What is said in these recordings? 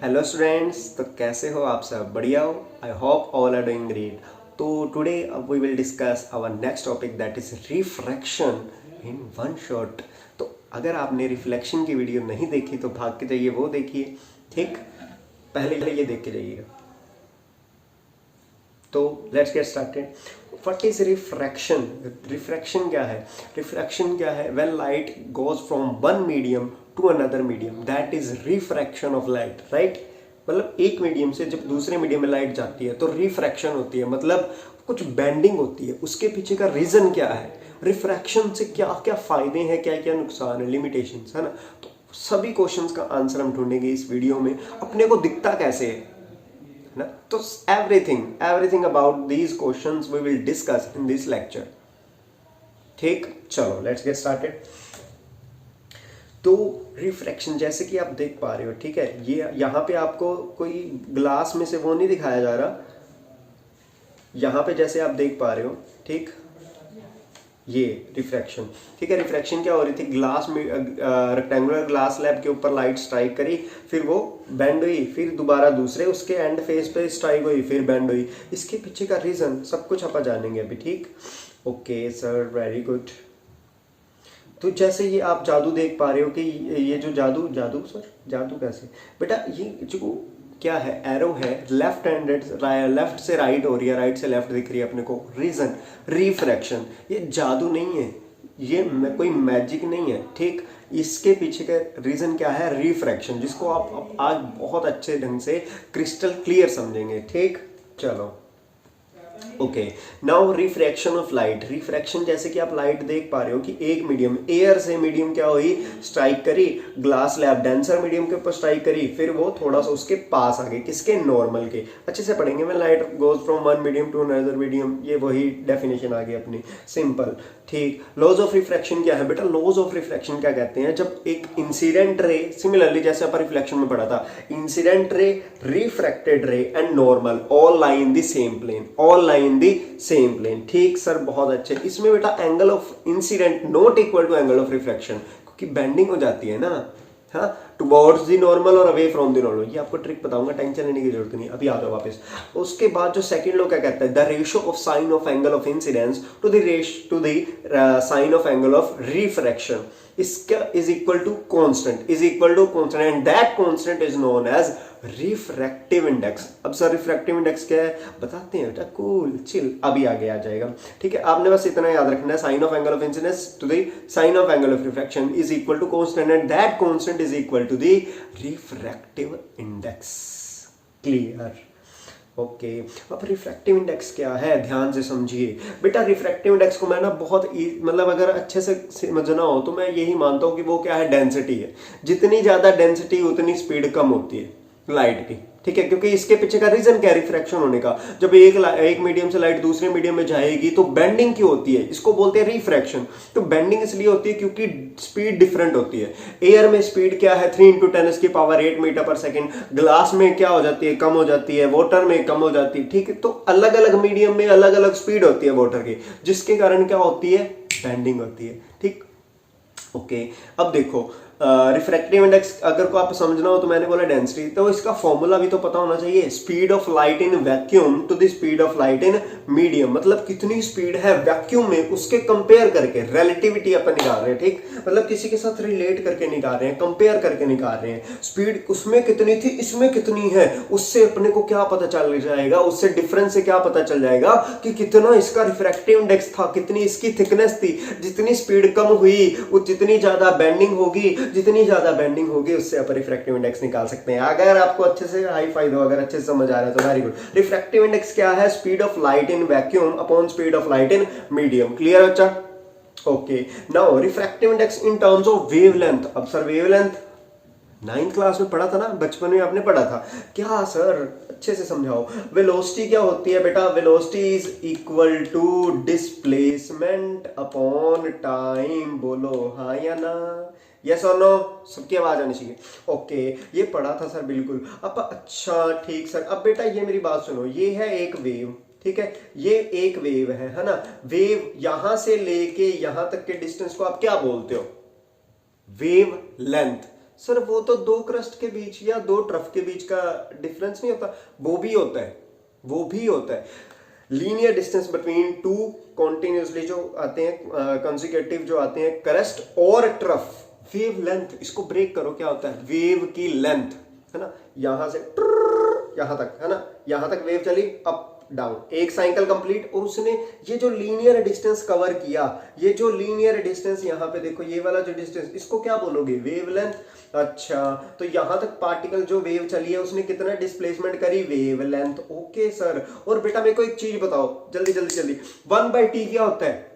Hello students, तो कैसे हो आप सब? बढ़िया हो? I hope all are doing great. तो today we will discuss our next topic that is refraction in one shot. तो अगर आपने रिफ्लेक्शन की वीडियो नहीं देखी तो भाग के जाइए, वो देखिए। ठीक, पहले ये देख के जाइएगा। तो let's get started. What is refraction? Refraction क्या है? रिफ्रैक्शन क्या है? When light goes from one medium to another medium, that is refraction of light, right? मतलब एक मीडियम से जब दूसरे मीडियम में लाइट जाती है तो रिफ्रैक्शन होती है, मतलब कुछ बेंडिंग होती है। उसके पीछे का रीजन क्या है? रिफ्रैक्शन से क्या क्या फायदे हैं, क्या क्या नुकसान है, लिमिटेशंस है ना। तो सभी क्वेश्चंस का आंसर हम ढूंढेंगे इस वीडियो में। अपने को दिखता कैसे है ना, तो everything about these questions we will discuss in this lecture. ठीक, चलो लेट्स गेट स्टार्टेड। तो रिफ्रैक्शन जैसे कि आप देख पा रहे हो, ठीक है, ये यहाँ पे आपको कोई ग्लास में से वो नहीं दिखाया जा रहा। यहाँ पे जैसे आप देख पा रहे हो, ठीक, ये रिफ्रैक्शन, ठीक है। रिफ्रैक्शन क्या हो रही थी? ग्लास में रेक्टेंगुलर ग्लास स्लैब के ऊपर लाइट स्ट्राइक करी, फिर वो बेंड हुई, फिर दोबारा दूसरे उसके एंड फेस पे स्ट्राइक हुई, फिर बेंड हुई। इसके पीछे का रीजन सब कुछ अपन जानेंगे अभी। ठीक, ओके सर, वेरी गुड। तो जैसे ये आप जादू देख पा रहे हो कि ये जो जादू जादू सर जादू कैसे बेटा, ये जो क्या है, एरो है, लेफ्ट हैंडेड, लेफ्ट से राइट हो रही है, राइट से लेफ्ट दिख रही है अपने को। रीजन रिफ्रैक्शन, ये जादू नहीं है, ये कोई मैजिक नहीं है। ठीक, इसके पीछे का रीजन क्या है? रिफ्रैक्शन, जिसको आप आज बहुत अच्छे ढंग से क्रिस्टल क्लियर समझेंगे। ठीक, चलो okay. Now refraction of light. Refraction जैसे कि आप लाइट देख पा रहे हो कि एक मीडियम, एयर से मीडियम क्या हुई, स्ट्राइक करी, ग्लास स्लैब डेंसर मीडियम के ऊपर स्ट्राइक करी, फिर वो थोड़ा सा उसके पास आ गई, किसके? नॉर्मल के। अच्छे से पढ़ेंगे। मैं light goes from one medium to another medium, ये वही डेफिनेशन आ गई अपनी, सिंपल। ठीक, लॉज ऑफ रिफ्रैक्शन क्या है बेटा? लॉज ऑफ रिफ्रैक्शन क्या कहते हैं? जब एक इंसिडेंट रे, सिमिलरली जैसे अपन रिफ्लेक्शन में पढ़ा था, incident ray, refracted ray and normal all lie in the same plane, all lie in the same plane. ठीक सर, बहुत अच्छे। इसमें बेटा angle of incident not equal to angle of refraction, क्योंकि बेंडिंग हो जाती है ना, हाँ, टुवर्ड्स दी नॉर्मल और अवे फ्रॉम दी नॉर्मल। ये आपको ट्रिक बताऊंगा, टेंशन लेने की जरूरत नहीं। अभी आ जाओ वापस। उसके बाद जो सेकंड लॉ क्या कहता है? The ratio of sine of angle of incidence to the sine of angle of refraction, इसका is equal to constant, is equal to constant, and that constant is known as refractive index. अब sir refractive index क्या है बताते हैं बेटा, cool chill, अभी आगे आ जाएगा। ठीक है, आपने बस इतना याद रखना है, sine of angle of incidence to the sine of angle of refraction is equal to constant, and that constant is equal to the refractive index. Clear? Okay, अब रिफ्रैक्टिव इंडेक्स क्या है, ध्यान से समझिए बेटा। रिफ्रैक्टिव इंडेक्स को मैं ना बहुत मतलब अगर अच्छे से समझना हो तो मैं यही मानता हूं कि वो क्या है, डेंसिटी है। जितनी ज्यादा डेंसिटी उतनी स्पीड कम होती है लाइट की। ठीक है, क्योंकि इसके पीछे का रीजन क्या है? रिफ्रैक्शन होने का। जब एक मीडियम से लाइट दूसरे मीडियम में जाएगी तो बेंडिंग क्यों होती है? इसको बोलते हैं रिफ्रैक्शन। तो बेंडिंग इसलिए होती है क्योंकि स्पीड डिफरेंट होती है। एयर में स्पीड क्या है? 3 × 10⁸ मीटर पर सेकेंड। ग्लास में क्या हो जाती है? कम हो जाती है। वाटर में कम हो जाती है। ठीक है, तो अलग अलग मीडियम में अलग अलग स्पीड होती है वाटर की, जिसके कारण क्या होती है? बेंडिंग होती है। ठीक, ओके। अब देखो, रिफ्रैक्टिव इंडेक्स अगर को आप समझना हो तो मैंने बोला डेंसिटी, तो इसका फॉर्मूला भी तो पता होना चाहिए। Speed of light in vacuum to the speed of light in medium, मतलब कितनी स्पीड है वैक्यूम में, उसके कंपेयर करके रिलेटिविटी अपन निकाल रहे हैं। ठीक, मतलब किसी के साथ रिलेट करके निकाल रहे हैं, कंपेयर करके निकाल रहे हैं। स्पीड उसमें कितनी थी, इसमें कितनी है, उससे अपने को क्या पता चल जाएगा, उससे डिफरेंस से क्या पता चल जाएगा कि कितना इसका रिफ्रैक्टिव इंडेक्स था, कितनी इसकी थिकनेस थी। जितनी स्पीड कम हुई जितनी ज्यादा बेंडिंग होगी, जितनी ज्यादा बेंडिंग होगी उससे आप रिफ्रैक्टिव इंडेक्स निकाल सकते हैं। अगर आपको अच्छे से हाई फाई दो, अगर अच्छे से समझ आ रहा है तो वेरी गुड। रिफ्रैक्टिव इंडेक्स क्या है? Speed of light in vacuum upon speed of light in medium. Clear बच्चा? Okay, now refractive index in terms of wavelength. अब सर वेवलेंथ 9th क्लास में पढ़ा था ना, बचपन में आपने पढ़ा था क्या सर? अच्छे से समझाओ। वेलोसिटी क्या होती है बेटा? Velocity is equal to displacement upon time. बोलो हाँ या ना, यस और नो, सबकी आवाज आनी चाहिए। ओके, ये पढ़ा था सर, बिल्कुल। अब अच्छा ठीक सर। अब बेटा ये मेरी बात सुनो, ये है एक वेव, ठीक है, ये एक वेव है ना। वेव यहां से लेके यहां तक के डिस्टेंस को आप क्या बोलते हो? Wave length. सर वो तो दो क्रस्ट के बीच या दो ट्रफ के बीच का डिफरेंस नहीं होता, वो भी होता है, वो भी होता है। Linear distance between two continuously जो आते हैं कंसेक्यूटिव जो आते हैं क्रस्ट और ट्रफ, वेव लेंथ, इसको ब्रेक करो क्या होता है, वेव की लेंथ है ना, यहां से यहां तक है ना, यहां तक वेव चली अप डाउन, एक साइकिल कंप्लीट, और उसने ये जो लीनियर डिस्टेंस कवर किया, ये जो लीनियर डिस्टेंस यहाँ पे देखो, ये वाला जो डिस्टेंस, इसको क्या बोलोगे, वेवलेंथ। अच्छा, तो यहां तक पार्टिकल जो वेव चली है उसने कितना डिस्प्लेसमेंट करी, वेवलेंथ। ओके सर, और बेटा मेरे को एक चीज बताओ जल्दी जल्दी जल्दी, 1/t क्या होता है,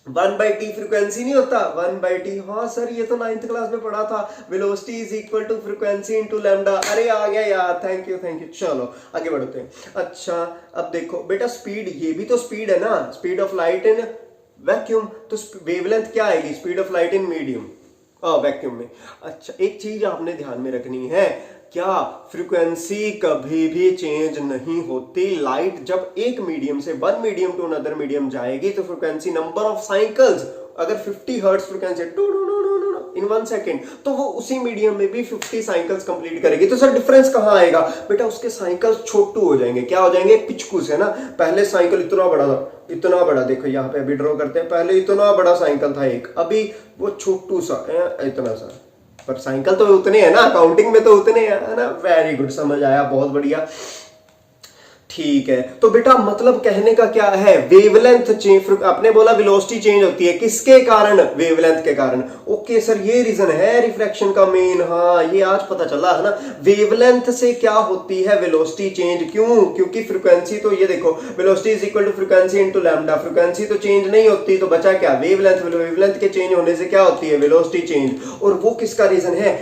1/t फ्रीक्वेंसी नहीं होता, 1/t, हाँ सर ये तो 9th क्लास में पढ़ा था, velocity is equal to frequency into lambda. अरे आ गया यार, थैंक यू थैंक यू। चलो आगे बढ़ते हैं। अच्छा अब देखो बेटा, स्पीड, ये भी तो स्पीड है ना, speed of light in vacuum, तो वेवलेंथ क्या आएगी, speed of light in medium vacuum में। अच्छा एक चीज आपने ध्यान में रखनी है, क्या फ्रीक्वेंसी कभी भी चेंज नहीं होती। लाइट जब एक मीडियम से one medium to another medium जाएगी तो फ्रीक्वेंसी, नंबर ऑफ साइकिल्स, अगर 50 हर्ट्ज फ्रीक्वेंसी इन 1 सेकेंड, तो वो उसी मीडियम में भी 50 साइकिल्स कंप्लीट करेगी। तो सर डिफरेंस कहां आएगा बेटा, उसके साइकिल्स छोटू हो जाएंगे, क्या हो जाएंगे, पिचकू से ना। पहले साइकिल इतना बड़ा था, इतना बड़ा, देखो यहाँ पे अभी ड्रॉ करते हैं, पहले इतना बड़ा साइकिल था एक, अभी वो छोटू सा इतना सा, पर साइकिल तो उतने है ना, काउंटिंग में तो उतने है ना। वेरी गुड, समझ आया, बहुत बढ़िया, ठीक है। तो बेटा मतलब कहने का क्या है, वेवलेंथ चेंज, आपने बोला वेलोसिटी चेंज होती है, किसके कारण, वेवलेंथ के कारण। ओके सर, ये रीजन है रिफ्रैक्शन का मेन, हाँ ये आज पता चला है ना, वेवलेंथ से क्या होती है वेलोसिटी चेंज। क्यों, क्योंकि फ्रीक्वेंसी, तो ये देखो velocity is equal to frequency into lambda, frequency तो चेंज नहीं होती, तो बचा क्या, वेवलेंथ, वेवलेंथ के चेंज होने से क्या होती है, वेलोसिटी चेंज, और वो किसका रीजन है,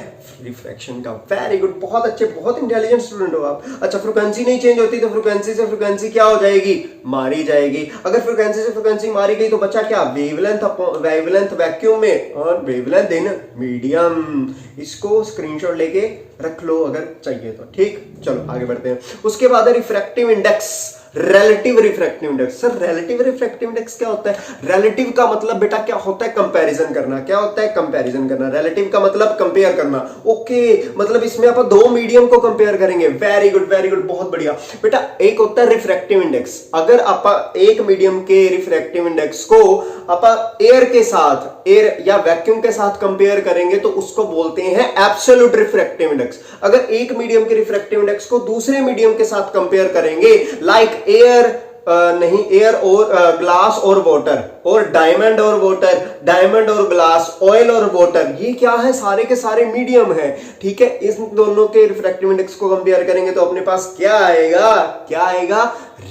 रिफ्रैक्शन का। वेरी गुड, बहुत अच्छे, बहुत इंटेलिजेंट स्टूडेंट हो आप। अच्छा फ्रीक्वेंसी नहीं चेंज होती तो फ्रीक्वेंसी से फ्रीक्वेंसी क्या हो जाएगी, मारी जाएगी। अगर फ्रीक्वेंसी से फ्रीक्वेंसी मारी गई तो बचा क्या, वेवलेंथ, वेवलेंथ वैक्यूम में और वेवलेंथ इन मीडियम। इसको स्क्रीनशॉट लेके रख लो अगर चाहिए तो, ठीक। चलो आगे बढ़ते हैं। उसके बाद refractive index, relative refractive index. Sir relative refractive index क्या होता है, रिलेटिव का मतलब बेटा क्या होता है, कंपैरिजन करना। क्या होता है, कंपैरिजन करना। रिलेटिव का मतलब कंपेयर करना। ओके, मतलब इसमें आप दो मीडियम को कंपेयर करेंगे। वेरी गुड वेरी गुड, बहुत बढ़िया बेटा। एक होता है रिफ्रैक्टिव इंडेक्स, अगर आप एक मीडियम के रिफ्रैक्टिव इंडेक्स को आप एयर के साथ, एयर या वैक्यूम के साथ कंपेयर करेंगे तो उसको बोलते हैं एब्सोल्यूट रिफ्रैक्टिव इंडेक्स। अगर एक मीडियम के रिफ्रैक्टिव इंडेक्स को दूसरे मीडियम के साथ कंपेयर करेंगे, लाइक एयर नहीं, एयर और ग्लास और वाटर, और डायमंड और वाटर, डायमंड और ग्लास, ऑयल और वाटर, ये क्या है, सारे के सारे मीडियम है, ठीक है। इस दोनों के रिफ्रैक्टिव इंडेक्स को कंपेयर करेंगे तो अपने पास क्या आएगा, क्या आएगा,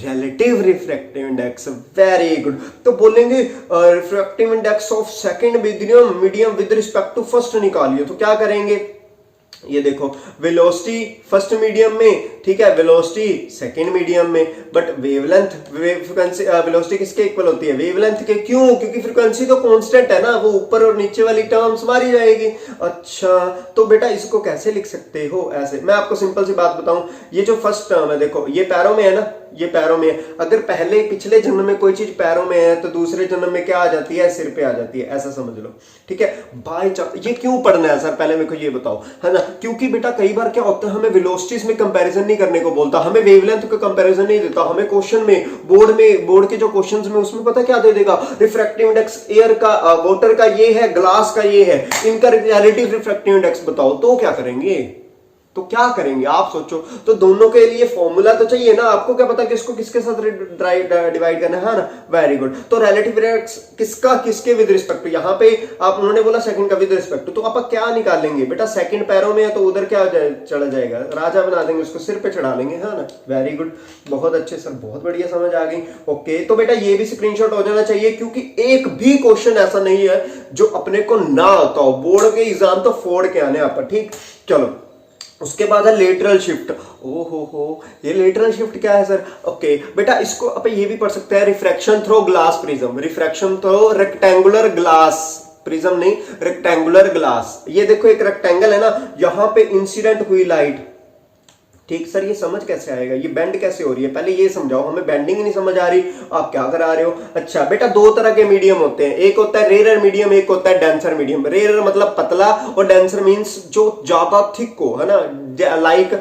relative refractive index. Very good. तो बोलेंगे refractive index of second medium with respect to first निकालिए, तो क्या करेंगे, ये देखो वेलोसिटी फर्स्ट मीडियम में, ठीक है, वेलोसिटी सेकंड मीडियम में, बट वेवलेंथ, फ्रीक्वेंसी, वेलोसिटी किसके इक्वल होती है, वेवलेंथ के। क्यों, क्योंकि फ्रीक्वेंसी तो कांस्टेंट है ना, वो ऊपर और नीचे वाली टर्म्स मारी जाएगी। अच्छा तो बेटा इसको कैसे लिख सकते हो, ऐसे। मैं आपको सिंपल सी बात बताऊं, ये जो फर्स्ट टर्म है देखो, ये पैरों में है ना, ये पैरों में है। अगर पहले पिछले जन्म में कोई चीज पैरों में है तो दूसरे जन्म में क्या आ जाती है, सिर पे आ जाती है, ऐसा समझ लो, ठीक है। बाय चांस, ये क्यों पढ़ना है सर, पहले मेरे को ये बताओ, है ना। क्योंकि बेटा कई बार क्या होता है, हमें वेलोसिटीज में कंपैरिजन नहीं करने को बोलता, हमें वेवलेंथ का कंपैरिजन नहीं देता, हमें क्वेश्चन में, बोर्ड के जो क्वेश्चंस में, उसमें पता क्या दे देगा, रिफ्रैक्टिव इंडेक्स एयर का, वाटर का ये है, ग्लास का ये है, इनका रिलेटिव रिफ्रैक्टिव इंडेक्स बताओ, तो क्या करेंगे, तो क्या करेंगे आप सोचो। तो दोनों के लिए फॉर्मूला तो चाहिए ना, आपको क्या पता किसको किसके साथ डिवाइड करना है ना। Very good. तो रिलेटिव इंडेक्स किसका किसके विद रिस्पेक्ट टू, यहाँ पे आप उन्होंने बोला सेकंड का विद रिस्पेक्ट टू, तो आप क्या निकालेंगे बेटा, सेकंड पैरों में है तो उधर क्या चढ़ा जाएगा, राजा बना देंगे उसको, सिर पे चढ़ा लेंगे, है ना। वेरी गुड, बहुत अच्छे सर, बहुत बढ़िया समझ आ गई। ओके, तो बेटा ये भी स्क्रीनशॉट हो जाना चाहिए, क्योंकि एक भी क्वेश्चन ऐसा नहीं है जो अपने को ना आता हो, बोर्ड के एग्जाम तो फोड़ के आने आप, ठीक। चलो उसके बाद है लेटरल शिफ्ट। हो, ये लेटरल शिफ्ट क्या है सर। ओके बेटा, इसको आप ये भी पढ़ सकते हैं, refraction through glass prism, refraction through rectangular glass prism, नहीं रेक्टेंगुलर ग्लास। ये देखो एक रेक्टेंगल है ना, यहां पे इंसिडेंट हुई लाइट, ठीक सर, ये समझ कैसे आएगा, ये बेंड कैसे हो रही है, पहले ये समझाओ, हमें बेंडिंग ही नहीं समझ आ रही, आप क्या करा रहे हो। अच्छा बेटा, दो तरह के मीडियम होते हैं, एक होता है रेयर मीडियम, एक होता है डेंसर मीडियम। रेयर मतलब पतला और डेंसर मींस जो ज्यादा थिक हो, है ना, लाइक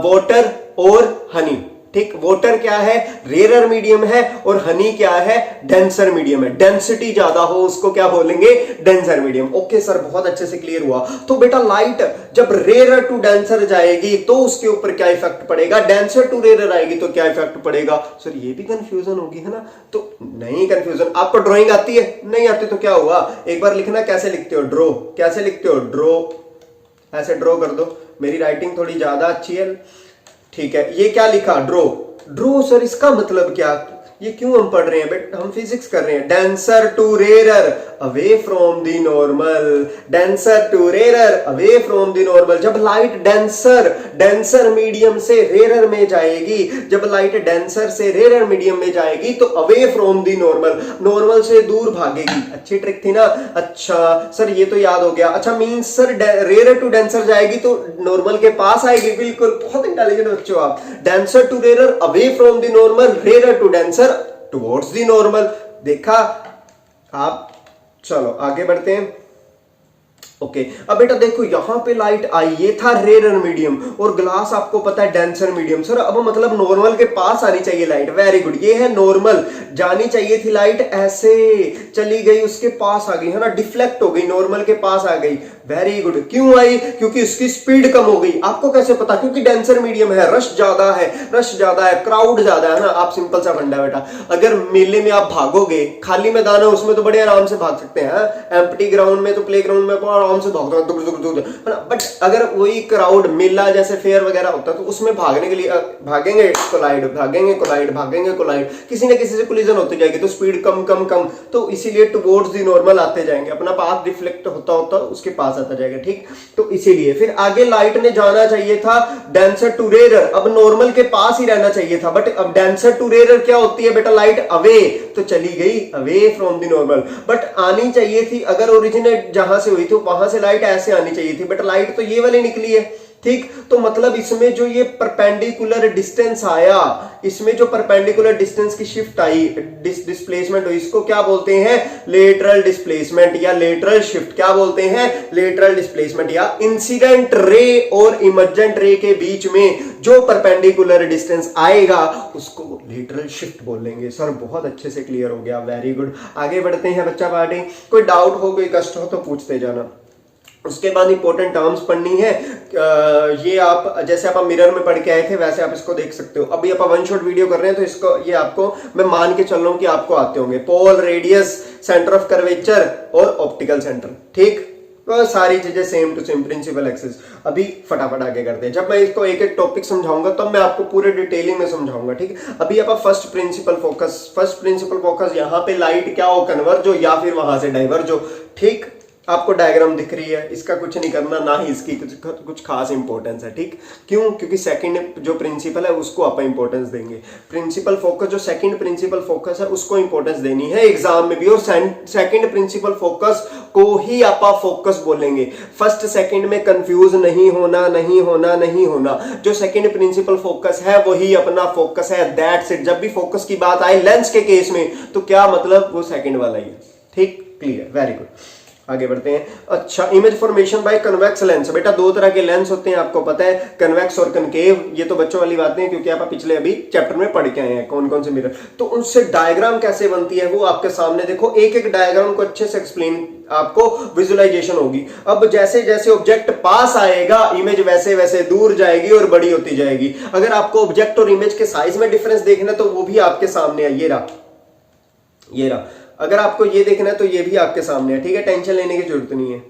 वाटर और हनी। ठीक, वाटर क्या है, रेयर मीडियम है, और हनी क्या है, डेंसर मीडियम है। डेंसिटी ज्यादा हो उसको क्या बोलेंगे, डेंसर मीडियम। ओके सर, बहुत अच्छे से क्लियर हुआ। तो बेटा लाइट जब रेयर टू डेंसर जाएगी तो उसके ऊपर क्या इफेक्ट पड़ेगा, डेंसर टू रेयर आएगी तो क्या इफेक्ट पड़ेगा। सर ये भी कंफ्यूजन होगी, है ना। तो नहीं कंफ्यूजन, आपको ड्राइंग आती है, नहीं आती तो क्या हुआ, एक बार लिखना, कैसे लिखते हो, ड्रॉ, कैसे लिखते हो, ड्रॉ, ऐसे ड्रॉ कर दो। मेरी राइटिंग थोड़ी ज्यादा अच्छी है, ठीक है। ये क्या लिखा, ड्रो। ड्रो सर इसका मतलब क्या, ये क्यों हम पढ़ रहे हैं बेटा, हम फिजिक्स कर रहे हैं। Denser to rare away from the normal, denser to rare away from the normal. जब लाइट डेंसर मीडियम से रेयर में जाएगी, जब लाइट डेंसर से रेयर मीडियम में जाएगी तो अवे फ्रॉम द नॉर्मल से दूर भागेगी। अच्छी ट्रिक थी ना। अच्छा सर ये तो याद हो गया। अच्छा means sir rare to denser जाएगी तो नॉर्मल के पास आएगी, बिल्कुल, बहुत इंटेलिजेंट बच्चों आप। Denser to rare away from the normal, rare to denser towards the normal. देखा आप, चलो आगे बढ़ते हैं। ओके, अब बेटा देखो यहां पे लाइट आई, ये था रेयर मीडियम, और ग्लास आपको पता है डेंसर मीडियम। सर अब मतलब नॉर्मल के पास आनी चाहिए लाइट, वेरी गुड, ये है नॉर्मल, जानी चाहिए थी लाइट, ऐसे चली गई उसके पास आ गई, है ना, डिफ्लेक्ट हो गई, नॉर्मल के पास आ गई, वेरी गुड। क्यों आई, क्योंकि उसकी स्पीड कम हो गई। आपको कैसे पता, क्योंकि डेंसर मीडियम है, रश ज्यादा है, क्राउड ज्यादा है ना। आप सिंपल सा फंडा बेटा, अगर मेले में आप भागोगे, खाली मैदान है उसमें तो बड़े आराम से भाग सकते हैं, एम्प्टी ग्राउंड में तो प्ले ग्राउंड में आराम से भागते हैं, है ना। बट अगर वही क्राउड, मेला जैसे फेयर वगैरह होता है तो उसमें भागने के लिए भागेंगे कोलाइड, किसी न किसी से कोलिजन होती जाएगी तो स्पीड कम, तो इसीलिए टुवर्ड्स द नॉर्मल आते जाएंगे, अपना पाथ रिफ्लेक्ट होता उसके पास आता जाएगा। ठीक, तो इसीलिए फिर आगे लाइट ने जाना चाहिए था डेंसर टू रेयर, अब नॉर्मल के पास ही रहना चाहिए था, बट अब डेंसर टू रेयर क्या होती है बेटा, लाइट अवे, तो चली गई away from the normal. But आनी चाहिए थी, अगर ओरिजिनेट जहां से हुई थी वहां से लाइट ऐसे आनी चाहिए थी, बट लाइट तो ये वाली निकली है। ठीक, तो मतलब इसमें जो ये परपेंडिकुलर डिस्टेंस आया, इसमें जो परपेंडिकुलर डिस्टेंस की शिफ्ट आई, डिस्प्लेसमेंट हुई, इसको क्या बोलते हैं, लेटरल डिस्प्लेसमेंट या लेटरल शिफ्ट। क्या बोलते हैं, लेटरल डिस्प्लेसमेंट। या इंसिडेंट रे और इमर्जेंट रे के बीच में जो परपेंडिकुलर डिस्टेंस आएगा उसको लेटरल शिफ्ट बोलेंगे। सर बहुत अच्छे से क्लियर हो गया, वेरी गुड। आगे बढ़ते हैं बच्चा पार्टी, कोई डाउट हो, कोई कष्ट हो तो पूछते जाना। उसके बाद इंपॉर्टेंट टर्म्स पढ़नी है, ये आप जैसे आप मिरर में पढ़ के आए थे वैसे आप इसको देख सकते हो। अभी आप वन शॉट वीडियो कर रहे हैं तो इसको, ये आपको मैं मान के चल रहा हूं कि आपको आते होंगे। Pole, radius, centre of curvature और ऑप्टिकल सेंटर। ठीक, तो सारी चीजें same to same, principal axis. अभी फटाफट आगे करते हैं, जब मैं इसको एक एक टॉपिक समझाऊंगा तब मैं आपको पूरे डिटेलिंग में समझाऊंगा। ठीक, अभी आप फर्स्ट प्रिंसिपल फोकस, यहां पे लाइट क्या हो, कन्वर्ज हो या फिर वहां से डाइवर्ज हो। ठीक, आपको डायग्राम दिख रही है, इसका कुछ नहीं करना, ना ही इसकी कुछ खास इंपॉर्टेंस है। ठीक, क्यों, क्योंकि सेकंड जो प्रिंसिपल है उसको आप इंपॉर्टेंस देंगे। प्रिंसिपल फोकस, जो सेकंड प्रिंसिपल फोकस है उसको इंपॉर्टेंस देनी है एग्जाम में भी, और सेकंड प्रिंसिपल फोकस को ही आप फोकस बोलेंगे। फर्स्ट सेकंड में कंफ्यूज नहीं होना। जो सेकंड प्रिंसिपल फोकस है वही अपना फोकस है, दैट्स इट। जब भी फोकस की बात आए लेंस के केस में तो क्या मतलब, वो सेकंड वाला ही है। ठीक, क्लियर, वेरी गुड। आगे बढ़ते हैं। अच्छा, image formation by convex lens. बेटा दो तरह के लेंस होते हैं, आपको पता है, कन्वेक्स और कनकेव। ये तो बच्चों वाली बातें हैं क्योंकि आप पिछले अभी चैप्टर में पढ़ के आए हैं कौन कौन से मिरर। तो उनसे डायग्राम कैसे बनती है वो आपके सामने देखो, एक एक डायग्राम को अच्छे से एक्सप्लेन आपको विजुअलाइजेशन होगी। अब जैसे जैसे ऑब्जेक्ट पास आएगा इमेज वैसे वैसे दूर जाएगी और बड़ी होती जाएगी। अगर आपको ऑब्जेक्ट और इमेज के साइज में डिफरेंस देखना तो वो भी आपके सामने है, ये रहा। अगर आपको ये देखना है तो ये भी आपके सामने है। ठीक है, टेंशन लेने की जरूरत नहीं है।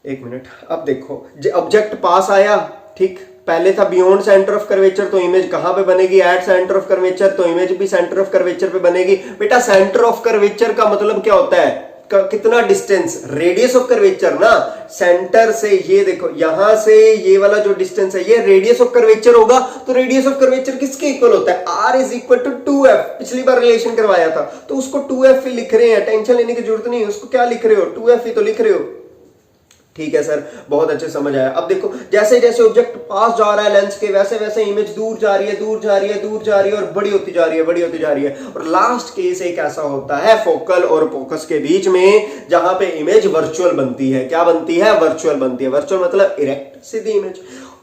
एक मिनट, अब देखो, ऑब्जेक्ट पास आया, ठीक, पहले था बियॉन्ड सेंटर ऑफ कर्वेचर, तो इमेज कहां पे बनेगी, एट सेंटर ऑफ कर्वेचर, तो इमेज भी सेंटर ऑफ कर्वेचर पे बनेगी। बेटा सेंटर ऑफ कर्वेचर का मतलब क्या होता है, कितना डिस्टेंस, रेडियस ऑफ कर्वेचर ना। सेंटर से ये देखो, यहां से ये वाला जो डिस्टेंस है ये रेडियस ऑफ कर्वेचर होगा। तो रेडियस ऑफ कर्वेचर किसके इक्वल होता है, r is equal to 2f। पिछली बार रिलेशन करवाया था तो उसको 2f ही लिख रहे हैं, टेंशन लेने की जरूरत नहीं है। उसको क्या लिख रहे हो, 2f ही तो लिख रहे हो। ठीक है सर, बहुत अच्छे समझ आया। अब देखो जैसे जैसे ऑब्जेक्ट पास जा रहा है लेंस के, वैसे वैसे इमेज दूर जा रही है, दूर जा रही है, दूर जा रही है और बड़ी होती जा रही है, बड़ी होती जा रही है। और लास्ट केस एक ऐसा होता है फोकल और फोकस के बीच में, जहां पे इमेज वर्चुअल बनती है। क्या बनती है? वर्चुअल बनती है। वर्चुअल मतलब इरेक्ट, सीधी इमेज।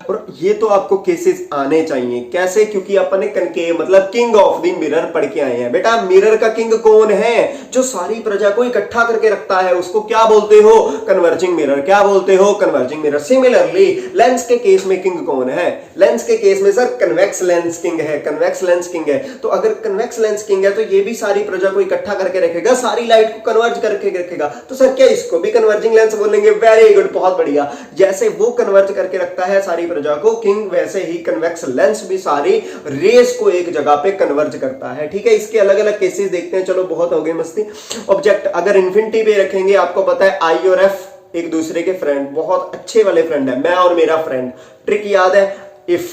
और ये तो आपको केसेस आने चाहिए। कैसे? क्योंकि अपन ने कनकेव मतलब किंग ऑफ द मिरर पढ़ के आए हैं। बेटा मिरर का किंग कौन है? जो सारी प्रजा को इकट्ठा करके रखता है, उसको क्या बोलते हो? Converging mirror. क्या बोलते हो? Converging mirror. सिमिलरली लेंस के केस में किंग कौन है? लेंस के केस में सर कन्वेक्स लेंस किंग है। कन्वेक्स लेंस किंग है। तो अगर कन्वेक्स लेंस किंग है तो ये भी सारी प्रजा को इकट्ठा करके रखेगा, सारी लाइट को कन्वर्ज करके रखेगा। तो सर क्या इसको भी कन्वर्जिंग लेंस बोलेंगे? वेरी गुड, बहुत बढ़िया। जैसे वो कन्वर्ज करके रखता है सारी प्रजा को किंग, वैसे ही कन्वेक्स लेंस भी सारी रेस को एक जगह पे कन्वर्ज करता है। ठीक है, इसके अलग अलग केसेस देखते हैं। चलो बहुत हो गई मस्ती। ऑब्जेक्ट अगर इन्फिनिटी पे रखेंगे, आपको पता है आई और एफ एक दूसरे के फ्रेंड, बहुत अच्छे वाले फ्रेंड है, मैं और मेरा फ्रेंड। ट्रिक याद है? इफ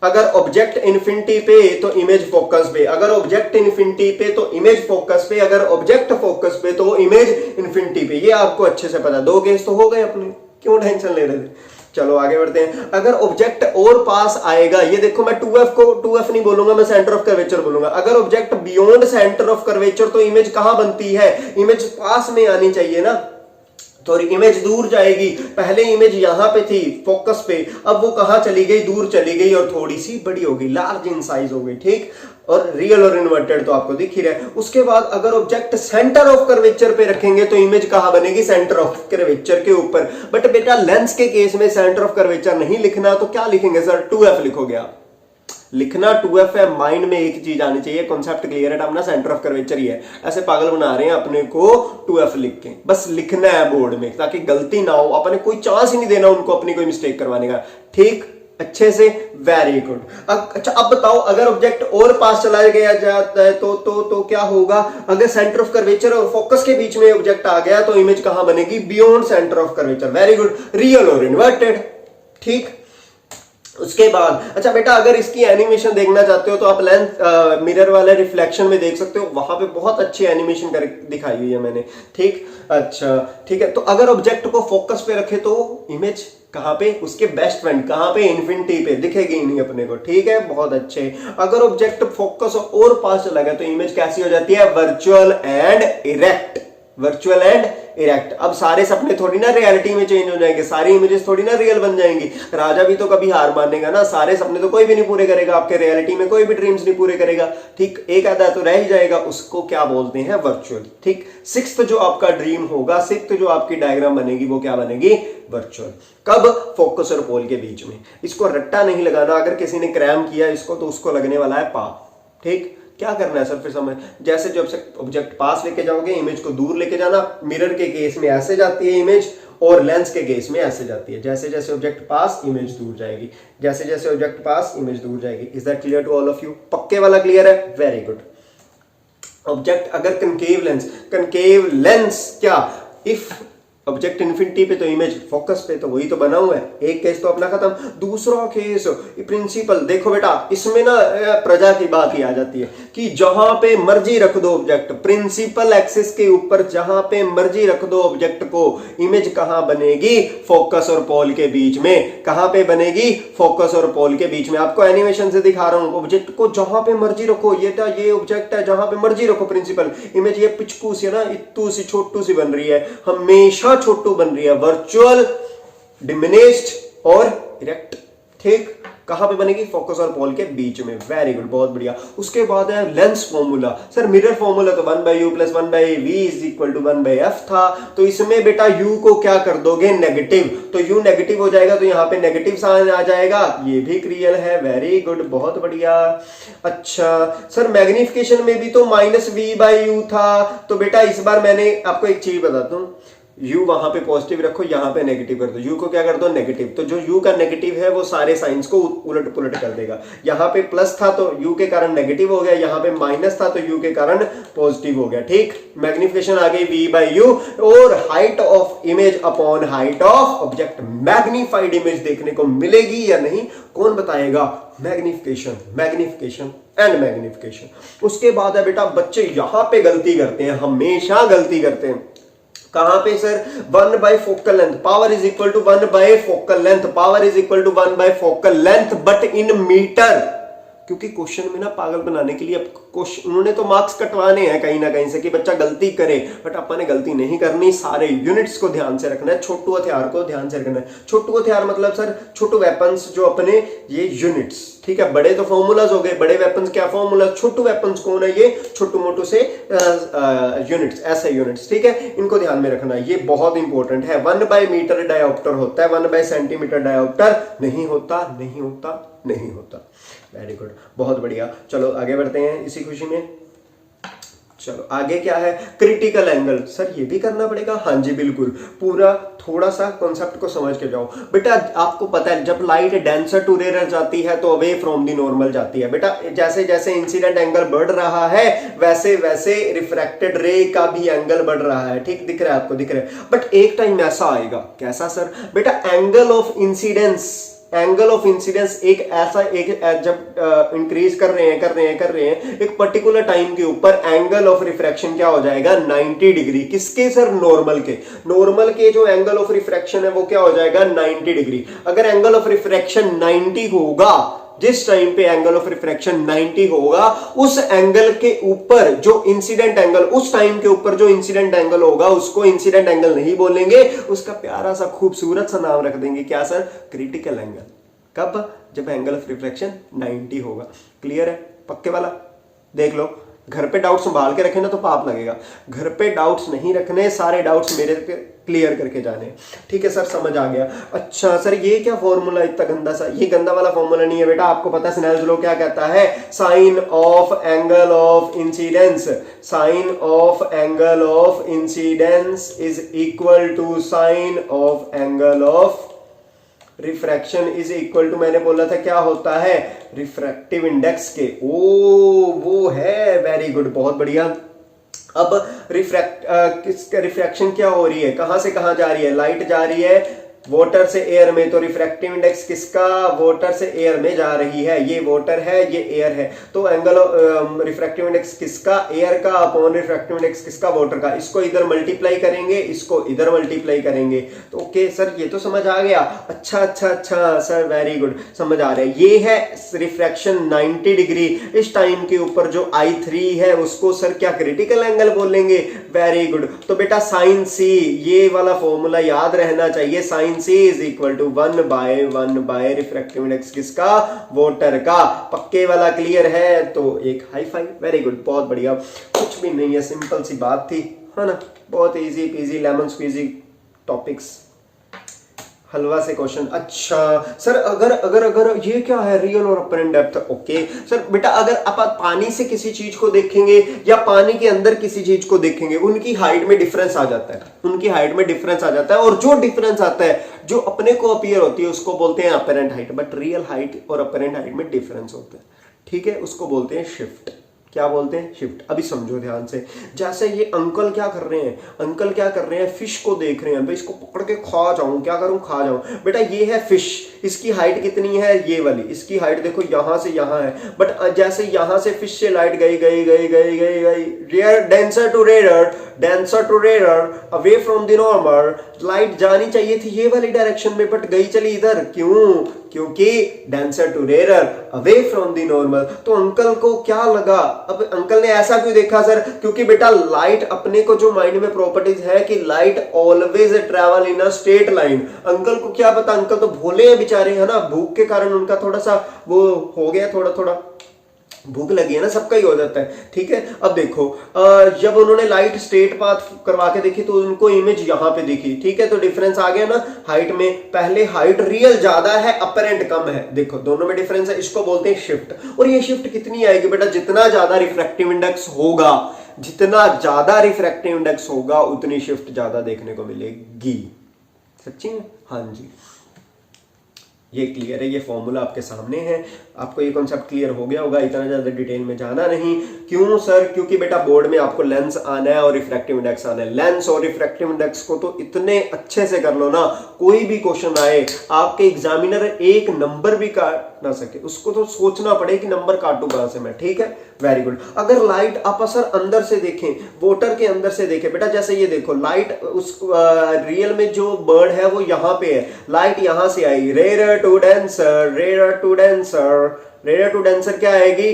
अगर ऑब्जेक्ट इन्फिनिटी पे तो इमेज फोकस पे, अगर ऑब्जेक्ट इन्फिनिटी पे तो इमेज फोकस पे, अगर ऑब्जेक्ट फोकस पे तो इमेज इन्फिनिटी पे। ये आपको अच्छे से पता है। दो केस तो हो गए अपने, क्यों टेंशन ले रहे थे? चलो आगे बढ़ते हैं। अगर ऑब्जेक्ट और पास आएगा, ये देखो मैं 2f को 2f नहीं बोलूंगा, मैं सेंटर ऑफ कर्वेचर बोलूंगा। अगर object beyond centre of curvature तो इमेज कहां बनती है? इमेज पास में आनी चाहिए ना, तो इमेज दूर जाएगी। पहले इमेज यहां पे थी फोकस पे, अब वो कहां चली गई? दूर चली गई और थोड़ी सी बड़ी हो गई, लार्ज इन साइज हो गई। ठीक, और रियल और इन्वर्टेड तो आपको दिख ही रहा है। उसके बाद अगर ऑब्जेक्ट सेंटर ऑफ कर्वेचर पे रखेंगे तो इमेज कहां बनेगी? सेंटर ऑफ कर्वेचर के ऊपर। बट बेटा लेंस के केस में सेंटर ऑफ कर्वेचर नहीं लिखना, तो क्या लिखेंगे सर? 2f लिखोगे आप। लिखना 2f है। माइंड में एक चीज आनी चाहिए, कॉन्सेप्ट क्लियर है अपना, सेंटर ऑफ कर्वेचर ही है। ऐसे पागल बना रहे हैं अपने को 2f लिख के, बस लिखना है बोर्ड में ताकि गलती ना हो। अपने कोई चांस ही नहीं देना उनको अपनी कोई मिस्टेक करवाने का। ठीक, अच्छे से, वेरी गुड। अच्छा अब बताओ अगर ऑब्जेक्ट और पास चला गया जाता है तो क्या होगा? अगर सेंटर ऑफ कर्वेचर और फोकस के बीच में ऑब्जेक्ट आ गया तो इमेज कहां बनेगी? Beyond centre of curvature. Very good, real और इन्वर्टेड। ठीक, उसके बाद अच्छा बेटा अगर इसकी एनिमेशन देखना चाहते हो तो आप लेंस मिरर वाले रिफ्लेक्शन में देख सकते हो, वहां पे बहुत अच्छी एनिमेशन कर दिखाई हुई है मैंने। ठीक, अच्छा ठीक है। तो अगर ऑब्जेक्ट को फोकस पे रखे तो इमेज कहां पे? उसके बेस्ट फ्रेंड कहां पे? इन्फिनिटी पे, दिखेगी नहीं अपने को। ठीक है, बहुत अच्छे। अगर ऑब्जेक्ट फोकस और पास चला गया तो इमेज कैसी हो जाती है? Virtual and erect. Virtual and erect. अब सारे सपने थोड़ी ना रियलिटी में चेंज हो जाएंगे, सारी इमेजेस थोड़ी ना रियल बन जाएंगी। राजा भी तो कभी हार मानेगा ना, सारे सपने तो कोई भी नहीं पूरे करेगा, आपके रियलिटी में कोई भी ड्रीम्स नहीं पूरे करेगा। ठीक, एक आधा तो रह ही जाएगा, उसको क्या बोलते हैं? वर्चुअल। ठीक, सिक्स्थ जो आपका ड्रीम होगा, सिक्स्थ जो आपकी डायग्राम बनेगी वो क्या बनेगी? वर्चुअल। कब? फोकस और पोल के बीच में। इसको रट्टा नहीं लगाना, अगर किसी ने क्रैम किया इसको तो उसको लगने वाला है पाप। ठीक, क्या करना है सर फिर समझ? जैसे जब ऑब्जेक्ट पास लेके जाओगे, इमेज को दूर लेके जाना। मिरर के केस में ऐसे जाती है इमेज और लेंस के केस में ऐसे जाती है। जैसे जैसे ऑब्जेक्ट पास, इमेज दूर जाएगी। जैसे जैसे ऑब्जेक्ट पास, इमेज दूर जाएगी। Is that clear to all of you? पक्के वाला क्लियर है? Very good. ऑब्जेक्ट अगर कनकेव लेंस क्या? इफ ऑब्जेक्ट इन्फिनिटी पे तो इमेज फोकस पे, तो वही तो बना हुआ है। एक केस तो अपना खत्म। दूसरा केस प्रिंसिपल, देखो बेटा इसमें ना प्रजा की बात ही आ जाती है कि जहां पे मर्जी रख दो ऑब्जेक्ट, प्रिंसिपल एक्सिस के ऊपर जहां पे मर्जी रख दो ऑब्जेक्ट को, इमेज कहां बनेगी? फोकस और पोल के बीच में। कहां पे बनेगी? फोकस और पोल के बीच में। आपको एनिमेशन से दिखा रहा हूं, ऑब्जेक्ट को जहां पे मर्जी रखो, ये ऑब्जेक्ट है, जहां पे मर्जी रखो प्रिंसिपल, इमेज ये पिचकू सी ना, इत्तू सी, छोटू सी बन रही है, हमेशा छोटू बन रही है। वर्चुअल, डिमिनिश्ड और इरेक्ट। ठीक, कहां पे बनेगी? फोकस और पोल के बीच में। वेरी गुड, बहुत बढ़िया। उसके बाद है lens formula. Sir mirror formula तो 1/u + 1/v = 1/f था, तो इसमें बेटा u को क्या कर दोगे? नेगेटिव। तो u नेगेटिव हो जाएगा तो यहां पे नेगेटिव साइन आ जाएगा। ये भी रियल है। वेरी गुड, बहुत बढ़िया। अच्छा सर मैग्निफिकेशन में भी तो -v/u था, तो बेटा इस बार मैंने आपको एक चीज बताता हूं, u वहां पे पॉजिटिव रखो, यहां पे नेगेटिव कर दो। u को क्या कर दो? नेगेटिव। तो जो u का नेगेटिव है वो सारे साइंस को उलट पुलट कर देगा। यहां पे प्लस था तो u के कारण नेगेटिव हो गया, यहां पे माइनस था तो u के कारण पॉजिटिव हो गया। ठीक, मैग्निफिकेशन आ गई v/u। और height of image upon height of object, magnified image देखने को मिलेगी या नहीं कौन बताएगा? Magnification, magnification and magnification. उसके बाद है बेटा बच्चे यहां पे गलती करते हैं, हमेशा गलती करते हैं। कहां पे sir? 1 by focal length, power is equal to 1 by focal length, power is equal to 1 by focal length, but in metre. क्योंकि क्वेश्चन में ना पागल बनाने के लिए अब क्वेश्चन उन्होंने तो मार्क्स कटवाने हैं कहीं ना कहीं से कि बच्चा गलती करे, बट अपन ने गलती नहीं करनी, सारे यूनिट्स को ध्यान से रखना है, छोटू हथियार को ध्यान से रखना है। छोटू हथियार मतलब सर छोटू वेपन्स जो अपने ये यूनिट्स, ठीक है। बड़े तो फॉर्मूलाज हो गए, बड़े वेपन्स क्या फॉर्मूला, छोटू वेपन्स कौन है? ये छोटू मोटू से यूनिट्स, ऐसे यूनिट्स, ठीक है, इनको ध्यान में रखना, ये बहुत इंपॉर्टेंट है। 1 बाय मीटर डायोप्टर होता है, 1 बाय सेंटीमीटर डायोप्टर नहीं होता, नहीं होता, नहीं होता। वेरी गुड, बहुत बढ़िया। चलो आगे बढ़ते हैं इसी खुशी में। चलो आगे क्या है? Critical angle. सर ये भी करना पड़ेगा? हाँ जी बिल्कुल, पूरा थोड़ा सा कॉन्सेप्ट को समझ के जाओ बेटा। आपको पता है जब लाइट डेंसर टू रेयर जाती है तो अवे फ्रॉम दी नॉर्मल जाती है बेटा। जैसे जैसे इंसिडेंट एंगल बढ़ रहा है वैसे वैसे रिफ्रैक्टेड रे का भी एंगल बढ़ रहा है, ठीक दिख रहा है आपको? दिख रहा है। बट एक टाइम ऐसा आएगा, कैसा सर? बेटा angle of incidence, angle of incidence एक ऐसा एक जब इंक्रीज कर रहे हैं एक पर्टिकुलर टाइम के ऊपर एंगल ऑफ रिफ्रैक्शन क्या हो जाएगा? 90 डिग्री। किसके सर? नॉर्मल के। नॉर्मल के जो एंगल ऑफ रिफ्रैक्शन है वो क्या हो जाएगा? 90 डिग्री। अगर एंगल ऑफ रिफ्रैक्शन 90 होगा, जिस टाइम पे एंगल ऑफ रिफ्रैक्शन 90 होगा, उस एंगल के ऊपर जो इंसिडेंट एंगल, उस टाइम के ऊपर जो इंसिडेंट एंगल होगा उसको इंसिडेंट एंगल नहीं बोलेंगे, उसका प्यारा सा खूबसूरत सा नाम रख देंगे, क्या सर? Critical angle. कब? जब एंगल ऑफ रिफ्रैक्शन 90 होगा। क्लियर है? पक्के वाला? देख लो, घर पे डाउट संभाल के रखे ना तो पाप लगेगा। घर पे डाउट्स नहीं रखने, सारे डाउट्स मेरे क्लियर करके जाने। ठीक है सर, समझ आ गया। अच्छा सर ये क्या फॉर्मूला इतना गंदा सा? ये गंदा वाला फॉर्मूला नहीं है बेटा, आपको पता है स्नेल्स लॉ क्या कहता है? Sine of angle of incidence, sine of angle of incidence is equal to sine of angle of refraction is equal to, मैंने बोला था क्या होता है? रिफ्रैक्टिव इंडेक्स के। ओ वो है, वेरी गुड, बहुत बढ़िया। अब रिफ्रैक्शन क्या हो रही है? कहां से कहां जा रही है? लाइट जा रही है वाटर से एयर में, तो रिफ्रैक्टिव इंडेक्स किसका? वाटर से एयर में जा रही है। ये वाटर है, ये एयर है, तो एंगल रिफ्रैक्टिव इंडेक्स किसका? एयर का, अपॉन रिफ्रैक्टिव इंडेक्स किसका? वाटर का। इसको इधर मल्टीप्लाई करेंगे, इसको इधर मल्टीप्लाई करेंगे, तो ओके सर ये तो समझ आ गया। अच्छा अच्छा अच्छा सर, वेरी गुड, समझ आ रहा है। ये है रिफ्रैक्शन 90 डिग्री। इस टाइम के ऊपर जो I3 है उसको सर क्या क्रिटिकल एंगल बोलेंगे? Very good. तो बेटा साइन सी, ये वाला फॉर्मूला याद रहना चाहिए। Sine C is equal to 1 by refractive index किसका? वाटर का। पक्के वाला क्लियर है? तो एक हाई फाई, वेरी गुड, बहुत बढ़िया। कुछ भी नहीं है, सिंपल सी बात थी, है ना? बहुत easy peasy lemon squeezy topics, हलवा से क्वेश्चन। अच्छा सर अगर अगर अगर ये क्या है? रियल और अपरेंट डेप्थ। ओके सर बेटा, अगर आप पानी से किसी चीज को देखेंगे या पानी के अंदर किसी चीज को देखेंगे, उनकी हाइट में डिफरेंस आ जाता है, उनकी हाइट में डिफरेंस आ जाता है, और जो डिफरेंस आता है, जो अपने को अपीयर होती है, उसको बोलते हैं apparent height. But real height और अपरेंट हाइट में डिफरेंस होता है, ठीक है? उसको बोलते हैं शिफ्ट। क्या बोलते हैं? शिफ्ट। अभी समझो ध्यान से। जैसे ये अंकल क्या कर रहे हैं? अंकल क्या कर रहे हैं? फिश को देख रहे हैं, भाई इसको पकड़ के खा जाऊं, क्या करूं? खा जाऊं। बेटा ये है फिश, इसकी हाइट कितनी है? ये वाली, इसकी हाइट देखो यहां से यहां है, बट जैसे यहां से फिश से लाइट गई गई गई गई गई गई rare, denser to rare, denser to rare, away from the normal. Light जानी चाहिए थी ये वाली डायरेक्शन में, बट गई चली इधर। क्यों? क्योंकि denser to rare, away from the normal. तो अंकल को क्या लगा? अब अंकल ने ऐसा क्यों देखा सर? क्योंकि बेटा लाइट, अपने को जो माइंड में प्रॉपर्टीज है कि light always travel in a straight line. Uncle को क्या पता, अंकल तो भोले हैं बेचारे, है ना? भूख के कारण उनका थोड़ा सा वो हो गया, थोड़ा थोड़ा भूख लगी है ना, सबका ही हो जाता है, ठीक है? अब देखो जब उन्होंने लाइट स्ट्रेट पाथ करवा के देखी तो उनको इमेज यहां पे दिखी, ठीक है? तो डिफरेंस आ गया ना हाइट में। पहले हाइट रियल ज्यादा है, अपरेंट कम है, देखो दोनों में डिफरेंस है, इसको बोलते हैं शिफ्ट। और ये शिफ्ट कितनी आएगी बेटा? जितना ज्यादा रिफ्रैक्टिव इंडेक्स होगा, जितना ज्यादा रिफ्रैक्टिव इंडेक्स होगा उतनी शिफ्ट ज्यादा देखने को मिलेगी। सच्ची में? हाँ जी, ये क्लियर है, ये फॉर्मूला आपके सामने है। आपको ये कॉन्सेप्ट क्लियर हो गया होगा, इतना ज्यादा डिटेल में जाना नहीं। क्यों सर? क्योंकि बेटा बोर्ड में आपको लेंस आना है और रिफ्रैक्टिव इंडेक्स आना है। लेंस और रिफ्रैक्टिव इंडेक्स को तो इतने अच्छे से कर लो ना, कोई भी क्वेश्चन आए आपके एग्जामिनर एक नंबर भी ना सके, उसको तो सोचना पड़े कि नंबर काटूं कहां से मैं, ठीक है, वेरी गुड। अगर लाइट आप सर अंदर से देखें, वोटर के अंदर से देखें बेटा, जैसे ये देखो लाइट उस रियल में जो बर्ड है वो यहाँ पे है, लाइट यहां से आई, rarer to denser, rarer to denser, rarer to denser क्या आएगी,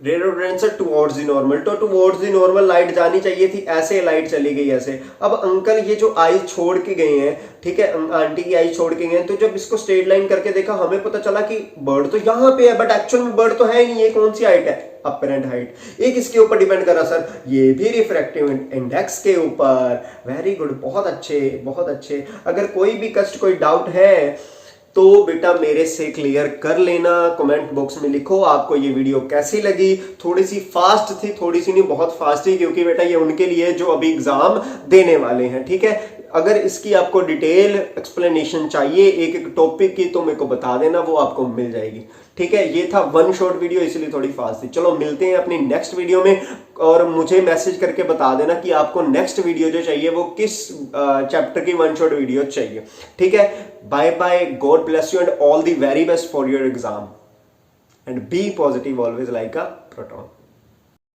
rarer to denser towards the normal, तो टुवर्ड्स द नॉर्मल लाइट जानी चाहिए थी, ऐसे लाइट चली गई ऐसे। अब अंकल ये जो आई छोड़ के गए हैं, ठीक है, आंटी की आई छोड़ के गए हैं, तो जब इसको स्ट्रेट लाइन करके देखा हमें पता चला कि बर्ड तो यहाँ पे है, बट एक्चुअल में बर्ड तो है ही नहीं, ये कौन सी हाइट है, अपरेंट हाइट। एक इसके ऊपर डिपेंड कर रहा सर, ये भी रिफ्रैक्टिव इंडेक्स के ऊपर, वेरी गुड, बहुत अच्छे बहुत अच्छे। अगर कोई भी कष्ट कोई डाउट है तो बेटा मेरे से क्लियर कर लेना, कमेंट बॉक्स में लिखो आपको ये वीडियो कैसी लगी। थोड़ी सी फास्ट थी, थोड़ी सी नहीं बहुत फास्ट थी, क्योंकि बेटा ये उनके लिए जो अभी एग्जाम देने वाले हैं, ठीक है। अगर इसकी आपको डिटेल एक्सप्लेनेशन चाहिए एक एक टॉपिक की तो मेरे को बता देना, वो आपको मिल जाएगी, ठीक है। ये था वन शॉट वीडियो इसलिए थोड़ी फास्ट थी। चलो मिलते हैं अपनी नेक्स्ट वीडियो में, और मुझे मैसेज करके बता देना कि आपको नेक्स्ट वीडियो जो चाहिए वो किस चैप्टर की वन शॉट वीडियो चाहिए, ठीक है। Bye bye, God bless you and all the very best for your exam and be positive always like a proton.